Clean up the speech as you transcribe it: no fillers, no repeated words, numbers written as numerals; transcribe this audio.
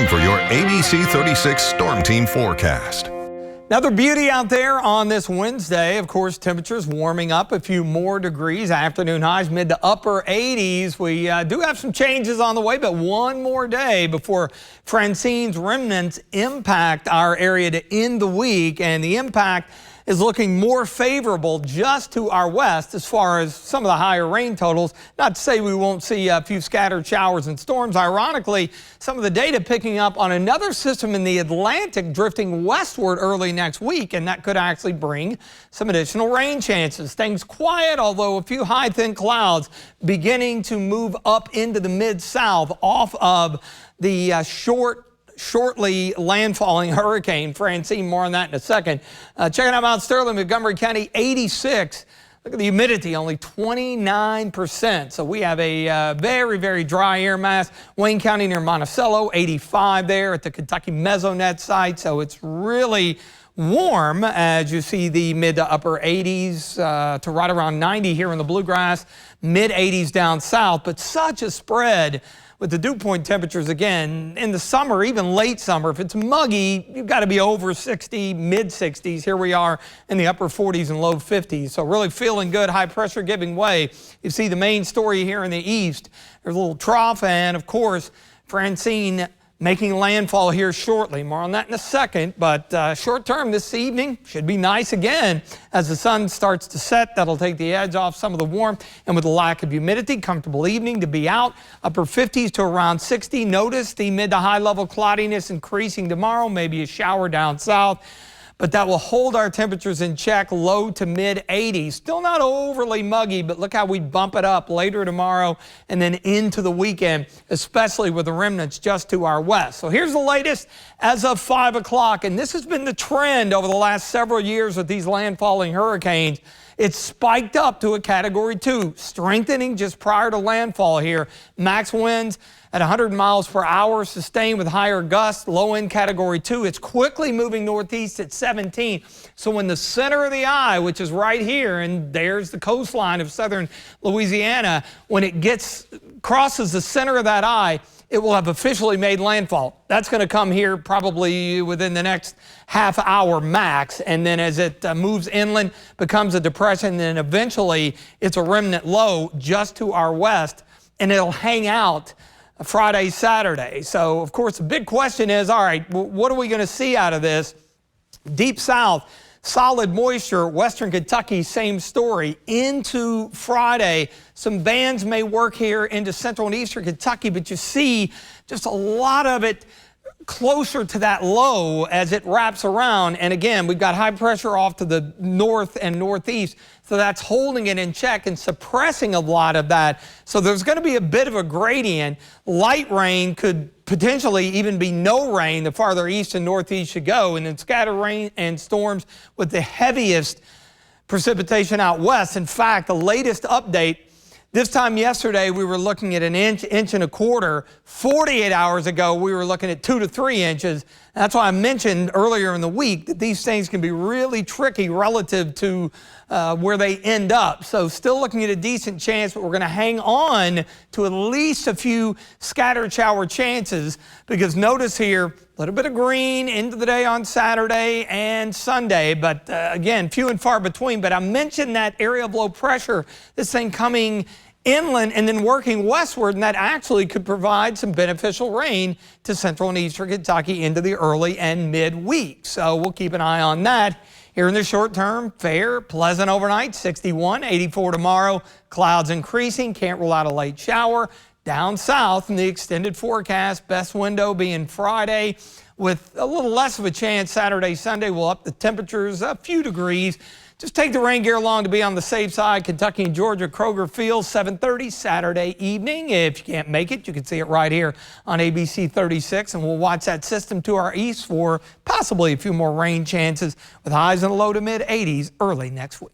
time for your ABC 36 Storm Team forecast. Another beauty out there on this Wednesday. Of course, temperatures warming up a few more degrees. Afternoon highs mid to upper 80s. We do have some changes on the way, but one more day before Francine's remnants impact our area to end the week. And the impact is looking more favorable just to our west as far as some of the higher rain totals. Not to say we won't see a few scattered showers and storms. Ironically, some of the data picking up on another system in the Atlantic drifting westward early next week, and that could actually bring some additional rain chances. Staying quiet, although a few high thin clouds beginning to move up into the mid-south off of the shortly landfalling hurricane Francine. More on that in a second. Checking out Mount Sterling, Montgomery County, 86. Look at the humidity, only 29%. So we have a very, very dry air mass. Wayne County near Monticello, 85 there at the Kentucky Mesonet site. So it's really warm as you see the mid to upper 80s to right around 90 here in the Bluegrass, mid 80s down south, but such a spread with the dew point temperatures again in the summer, even late summer. If it's muggy, you've got to be over 60, mid 60s. Here we are in the upper 40s and low 50s. So really feeling good, high pressure giving way. You see the main story here in the east. There's a little trough, and of course, Francine making landfall here shortly. More on that in a second, but short term this evening should be nice again as the sun starts to set. That'll take the edge off some of the warmth, and with the lack of humidity, comfortable evening to be out. Upper 50s to around 60. Notice the mid to high level cloudiness increasing tomorrow, maybe a shower down south, but that will hold our temperatures in check, low to mid 80s. Still not overly muggy, but look how we bump it up later tomorrow and then into the weekend, especially with the remnants just to our west. So here's the latest as of 5 o'clock, and this has been the trend over the last several years with these landfalling hurricanes. It's spiked up to a Category 2, strengthening just prior to landfall here. Max winds at 100 miles per hour, sustained with higher gusts, low end Category 2. It's quickly moving northeast at 17. So when the center of the eye, which is right here, and there's the coastline of southern Louisiana, when it crosses the center of that eye, it will have officially made landfall. That's going to come here probably within the next half hour max. And then as it moves inland, becomes a depression, and then eventually it's a remnant low just to our west, and it'll hang out Friday, Saturday. So, of course, the big question is, all right, what are we going to see out of this? Deep south, solid moisture. Western Kentucky, same story. Into Friday, some bands may work here into central and eastern Kentucky, but you see just a lot of it closer to that low as it wraps around. And again, we've got high pressure off to the north and northeast, so that's holding it in check and suppressing a lot of that. So there's going to be a bit of a gradient. Light rain could potentially even be no rain the farther east and northeast you go, and then scattered rain and storms with the heaviest precipitation out west. In fact, the latest update, this time yesterday, we were looking at an inch and a quarter. 48 hours ago, we were looking at 2 to 3 inches. That's why I mentioned earlier in the week that these things can be really tricky relative to where they end up. So still looking at a decent chance, but we're going to hang on to at least a few scattered shower chances, because notice here, a little bit of green into the day on Saturday and Sunday, but again, few and far between. But I mentioned that area of low pressure, this thing coming inland and then working westward, and that actually could provide some beneficial rain to central and eastern Kentucky into the early and mid-week. So we'll keep an eye on that. Here in the short term, fair, pleasant overnight, 61, 84 tomorrow. Clouds increasing, can't rule out a late shower. Down south in the extended forecast, best window being Friday, with a little less of a chance Saturday, Sunday. We'll up the temperatures a few degrees. Just take the rain gear along to be on the safe side. Kentucky and Georgia, Kroger Field, 7:30 Saturday evening. If you can't make it, you can see it right here on ABC 36, and we'll watch that system to our east for possibly a few more rain chances with highs in the low to mid 80s early next week.